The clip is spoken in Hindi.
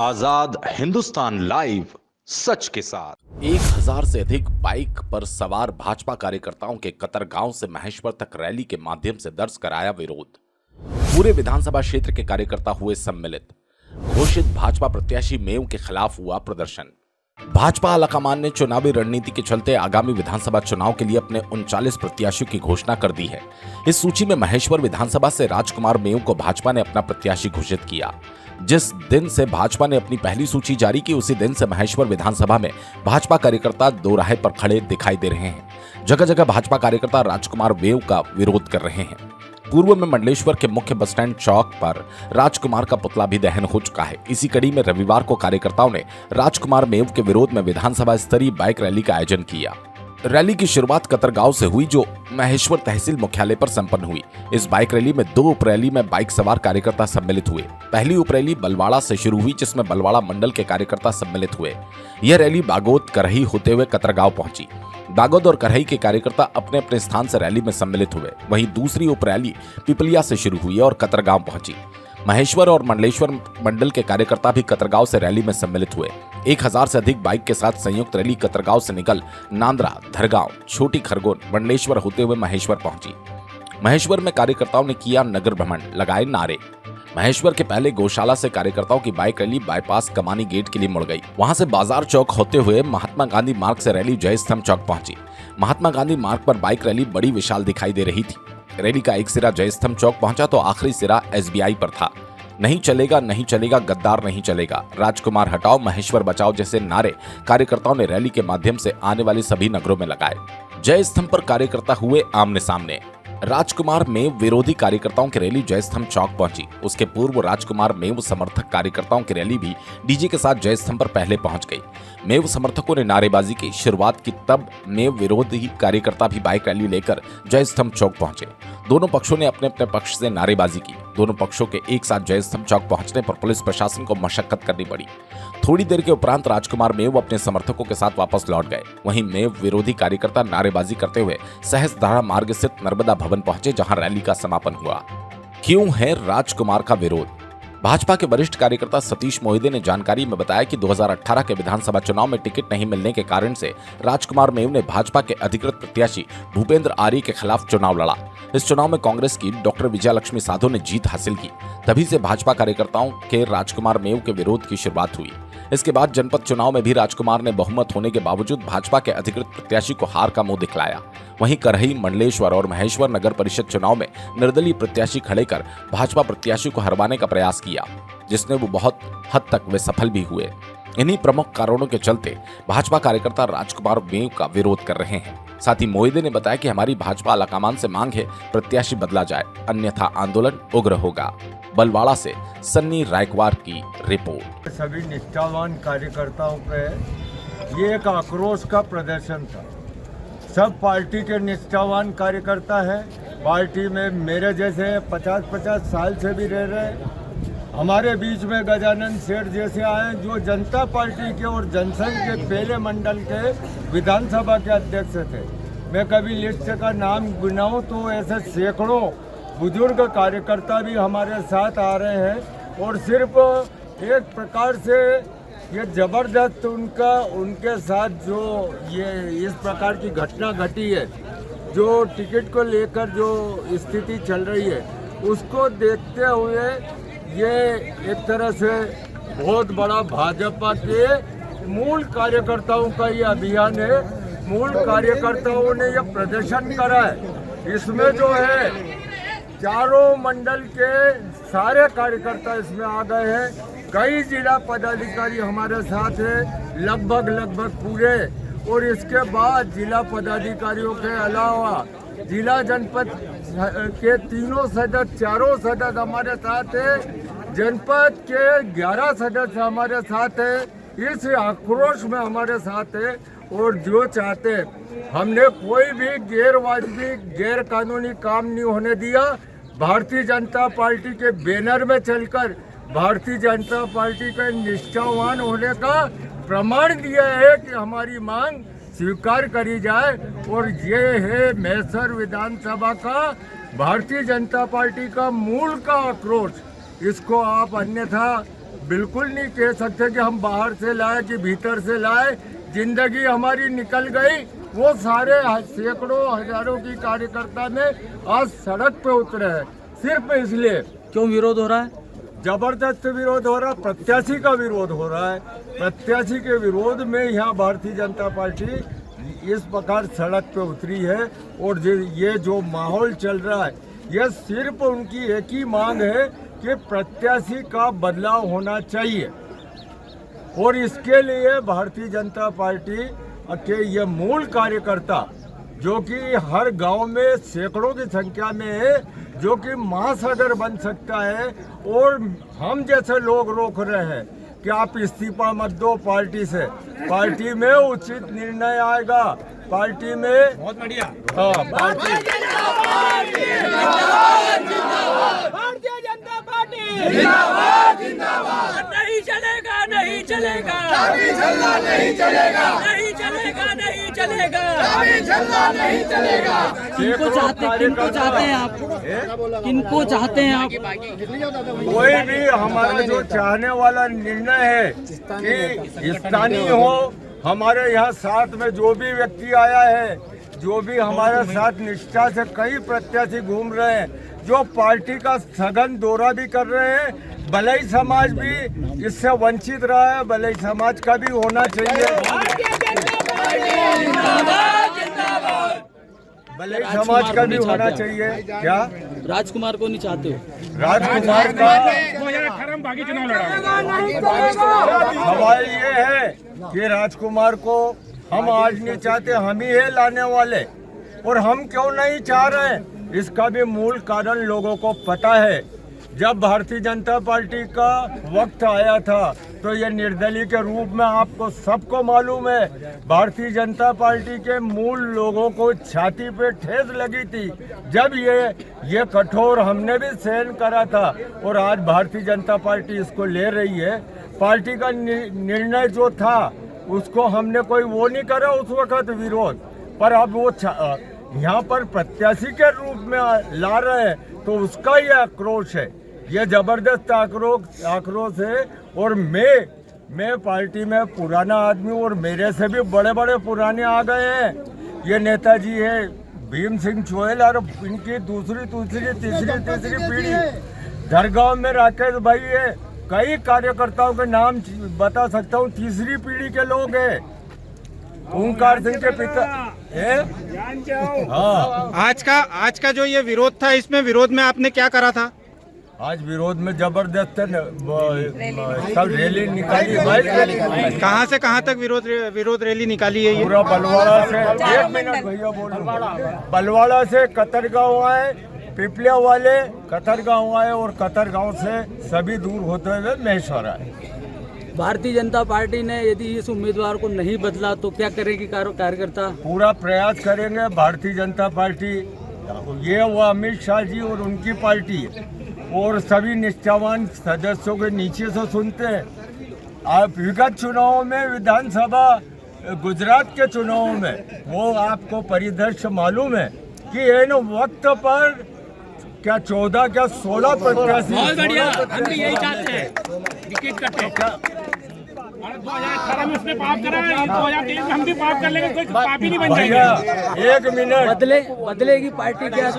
आजाद हिंदुस्तान लाइव, सच के साथ। 1000 से अधिक बाइक पर सवार भाजपा कार्यकर्ताओं के कतरगांव से महेश्वर तक रैली के माध्यम से दर्ज कराया विरोध। पूरे विधानसभा क्षेत्र के कार्यकर्ता हुए सम्मिलित। घोषित भाजपा प्रत्याशी मेव के खिलाफ हुआ प्रदर्शन। भाजपा आलाकमान ने चुनावी रणनीति के चलते आगामी विधानसभा चुनाव के लिए अपने 39 प्रत्याशियों की घोषणा कर दी है। इस सूची में महेश्वर विधानसभा से राजकुमार मेव को भाजपा ने अपना प्रत्याशी घोषित किया। जिस दिन से भाजपा ने अपनी पहली सूची जारी की, उसी दिन से महेश्वर विधानसभा में भाजपा कार्यकर्ता दोराहे पर खड़े दिखाई दे रहे हैं। जगह जगह भाजपा कार्यकर्ता राजकुमार मेव का विरोध कर रहे हैं। पूर्व में मंडलेश्वर के मुख्य बस स्टैंड चौक पर राजकुमार का पुतला भी दहन हो चुका है। इसी कड़ी में रविवार को कार्यकर्ताओं ने राजकुमार मेव के विरोध में विधानसभा स्तरीय बाइक रैली का आयोजन किया। रैली की शुरुआत कतरगांव से हुई, जो महेश्वर तहसील मुख्यालय पर संपन्न हुई। इस बाइक रैली में 2 उप रैली में बाइक सवार कार्यकर्ता सम्मिलित हुए। पहली उप रैली बलवाड़ा से शुरू हुई, जिसमें बलवाड़ा मंडल के कार्यकर्ता सम्मिलित हुए। यह रैली बागोद करही होते हुए कतरगांव पहुंची। बागोद और करही के कार्यकर्ता अपने अपने स्थान से रैली में सम्मिलित हुए। वहीं दूसरी उप रैली पिपलिया से शुरू हुई और कतरगांव पहुंची। महेश्वर और मंडलेश्वर मंडल के कार्यकर्ता भी कतरगांव से रैली में सम्मिलित हुए। 1000 से अधिक बाइक के साथ संयुक्त रैली कतरगांव से निकल नांदरा, धरगांव, छोटी खरगोन, मंडलेश्वर होते हुए महेश्वर पहुंची। महेश्वर में कार्यकर्ताओं ने किया नगर भ्रमण, लगाए नारे। महेश्वर के पहले गौशाला से कार्यकर्ताओं की बाइक रैली बाईपास कमानी गेट के लिए मुड़ गई। वहां से बाजार चौक होते हुए महात्मा गांधी मार्ग से रैली जय स्तंभ चौक पहुंची। महात्मा गांधी मार्ग पर बाइक रैली बड़ी विशाल दिखाई दे रही थी। रैली का एक सिरा जय स्तंभ चौक पहुंचा तो आखिरी सिरा SBI पर था। नहीं चलेगा, नहीं चलेगा, गद्दार नहीं चलेगा, राजकुमार हटाओ, महेश्वर बचाओ जैसे नारे कार्यकर्ताओं ने रैली के माध्यम से आने वाले सभी नगरों में लगाए। जय स्तंभ पर कार्यकर्ता हुए आमने सामने। राजकुमार मेव विरोधी कार्यकर्ताओं की रैली जय स्तंभ चौक पहुंची। उसके पूर्व राजकुमार मेव समर्थक कार्यकर्ताओं की रैली भी डीजे के साथ जय स्तंभ पर पहले पहुंच गई। मेव समर्थकों ने नारेबाजी की शुरुआत की, तब मेव विरोधी कार्यकर्ता भी बाइक रैली लेकर जय स्तंभ चौक पहुंचे। दोनों पक्षों ने अपने अपने पक्ष से नारेबाजी की। दोनों पक्षों के एक साथ जय स्तंभ चौक पहुंचने पर पुलिस प्रशासन को मशक्कत करनी पड़ी। थोड़ी देर के उपरांत राजकुमार मेव अपने समर्थकों के साथ वापस लौट गए। वहीं मेव विरोधी कार्यकर्ता नारेबाजी करते हुए सहस्त्रधारा मार्ग स्थित नर्मदा भवन पहुंचे, जहां रैली का समापन हुआ। क्यों है राजकुमार का विरोध? भाजपा के वरिष्ठ कार्यकर्ता सतीश मोहिदे ने जानकारी में बताया कि 2018 के विधानसभा चुनाव में टिकट नहीं मिलने के कारण से राजकुमार मेव ने भाजपा के अधिकृत प्रत्याशी भूपेंद्र आर्य के खिलाफ चुनाव लड़ा। इस चुनाव में कांग्रेस की डॉक्टर विजयलक्ष्मी साधो ने जीत हासिल की। तभी से भाजपा कार्यकर्ताओं के राजकुमार मेव के विरोध की शुरुआत हुई। इसके बाद जनपद चुनाव में भी राजकुमार ने बहुमत होने के बावजूद भाजपा के अधिकृत प्रत्याशी को हार का मुंह दिखलाया। वहीं करही, मंडलेश्वर और महेश्वर नगर परिषद चुनाव में निर्दलीय प्रत्याशी खड़े कर भाजपा प्रत्याशी को हरवाने का प्रयास किया, जिसने वो बहुत हद तक वे सफल भी हुए। इन्हीं प्रमुख कारणों के चलते भाजपा कार्यकर्ता राजकुमार मेव का विरोध कर रहे हैं। साथ ही मोहिदे ने बताया कि हमारी भाजपा आलाकमान से मांग है प्रत्याशी बदला जाए, अन्यथा आंदोलन उग्र होगा। बलवाड़ा से सन्नी रायकवार की रिपोर्ट। सभी निष्ठावान कार्यकर्ताओं पे ये एक आक्रोश का प्रदर्शन था। सब पार्टी के निष्ठावान कार्यकर्ता है। पार्टी में मेरे जैसे 50-50 साल से भी रह रहे। हमारे बीच में गजानन सेठ जैसे आए, जो जनता पार्टी के और जनसंघ के पहले मंडल के विधानसभा के अध्यक्ष थे। मैं कभी लिस्ट का नाम गिनाऊं तो ऐसे सैकड़ों बुजुर्ग कार्यकर्ता भी हमारे साथ आ रहे हैं। और सिर्फ एक प्रकार से ये जबरदस्त उनके साथ जो ये इस प्रकार की घटना घटी है, जो टिकट को लेकर जो स्थिति चल रही है, उसको देखते हुए ये एक तरह से बहुत बड़ा भाजपा के मूल कार्यकर्ताओं का ये अभियान है। मूल कार्यकर्ताओं ने ये प्रदर्शन करा है। इसमें जो है चारों मंडल के सारे कार्यकर्ता इसमें आ गए हैं। कई जिला पदाधिकारी हमारे साथ हैं, लगभग पूरे। और इसके बाद जिला पदाधिकारियों के अलावा जिला जनपद के तीनों सदस्य, चारों सदस्य हमारे साथ हैं। जनपद के 11 सदस्य हमारे साथ हैं। इस आक्रोश में हमारे साथ है। और जो चाहते, हमने कोई भी गैरवाजिबी, गैर कानूनी काम नहीं होने दिया। भारतीय जनता पार्टी के बैनर में चलकर भारतीय जनता पार्टी के निष्ठावान होने का प्रमाण दिया है कि हमारी मांग स्वीकार करी जाए। और ये है महेश्वर विधानसभा का भारतीय जनता पार्टी का मूल का आक्रोश। इसको आप अन्यथा बिल्कुल नहीं कह सकते कि हम बाहर से लाए कि भीतर से लाए। जिंदगी हमारी निकल गई, वो सारे सैकड़ों हजारों की कार्यकर्ता में आज सड़क पे उतरे हैं सिर्फ इसलिए। क्यों विरोध हो रहा है? जबरदस्त विरोध हो रहा है, प्रत्याशी का विरोध हो रहा है। प्रत्याशी के विरोध में यहाँ भारतीय जनता पार्टी इस प्रकार सड़क पे उतरी है। और ये जो माहौल चल रहा है, ये सिर्फ उनकी एक ही मांग है कि प्रत्याशी का बदलाव होना चाहिए। और इसके लिए भारतीय जनता पार्टी के ये मूल कार्यकर्ता, जो कि हर गांव में सैकड़ों की संख्या में है, जो कि महासागर बन सकता है, और हम जैसे लोग रोक रहे हैं कि आप इस्तीफा मत दो पार्टी से। पार्टी में उचित निर्णय आएगा। पार्टी में बहुत बढ़िया। हाँ, भारतीय जनता पार्टी जिंदाबाद जिंदाबाद। नहीं चलेगा, नहीं चलेगा, अभी चलना नहीं चलेगा, नहीं चलेगा, नहीं चलेगा। अभी चलना नहीं चलेगा। किनको चाहते हैं आप? किनको चाहते हैं आप? कोई भी हमारा जो चाहने वाला निर्णय है कि स्थानीय हो। हमारे यहाँ साथ में जो भी व्यक्ति आया है, जो भी हमारे साथ निष्ठा से कई प्रत्याशी घूम रहे हैं, जो पार्टी का सघन दौरा भी कर रहे हैं, भलाई समाज भी इससे वंचित रहा है, भलाई समाज का भी होना चाहिए। भलाई समाज का भी होना चाहिए। क्या राजकुमार को नहीं चाहते हो? राजकुमार का 2018 में बागी चुनाव लड़ा। सवाल ये है कि राजकुमार को हम आज नहीं चाहते, हम ही है लाने वाले। और हम क्यों नहीं चाह रहे हैं, इसका भी मूल कारण लोगों को पता है। जब भारतीय जनता पार्टी का वक्त आया था तो ये निर्दलीय के रूप में आपको सबको मालूम है, भारतीय जनता पार्टी के मूल लोगों को छाती पे ठेस लगी थी। जब ये कठोर हमने भी सहन करा था, और आज भारतीय जनता पार्टी इसको ले रही है। पार्टी का निर्णय जो था उसको हमने कोई वो नहीं करा उस वक्त विरोध, पर अब वो यहाँ पर प्रत्याशी के रूप में ला रहे हैं, तो उसका ये आक्रोश है। ये जबरदस्त आक्रोश है। और मैं पार्टी में पुराना आदमी, और मेरे से भी बड़े बड़े पुराने आ गए हैं। ये नेताजी है भीम सिंह चोहेल, और इनकी दूसरी तीसरी पीढ़ी। दरगांव में राकेश भाई है, कई कार्यकर्ताओं के नाम बता सकता हूँ, तीसरी पीढ़ी के लोग हैं। ओंकार सिंह के पिता है। हाँ, आज का जो ये विरोध था, इसमें विरोध में आपने क्या करा था? आज विरोध में जबरदस्त सब रैली निकाली भाई। कहाँ से कहाँ तक विरोध रैली निकाली है ये? पूरा बलवाड़ा से, एक मिनट भैया बोलो, बलवाड़ा से कतरगांव आए, पिपलिया वाले कतरगांव आए, और कतरगांव से सभी दूर होते हुए महेश्वर आए। भारतीय जनता पार्टी ने यदि इस उम्मीदवार को नहीं बदला तो क्या करेगी कार्यकर्ता? पूरा प्रयास करेंगे। भारतीय जनता पार्टी, ये वो अमित शाह जी और उनकी पार्टी है, और सभी निष्ठावान सदस्यों के नीचे से सुनते हैं। आप विगत चुनावों में, विधानसभा गुजरात के चुनावों में, वो आपको परिदृश्य मालूम है कि इन वक्त पर क्या 14 क्या 16 प्रत्याशी। बहुत बढ़िया, हम भी यही चाहते हैं, विकेट कटे। 2018 में उसने पाप करा है, 2023 में हम भी पाप कर लेंगे, कोई पापी नहीं बन भैया जाएंगे। एक मिनट, बदलेगी पार्टी क्या?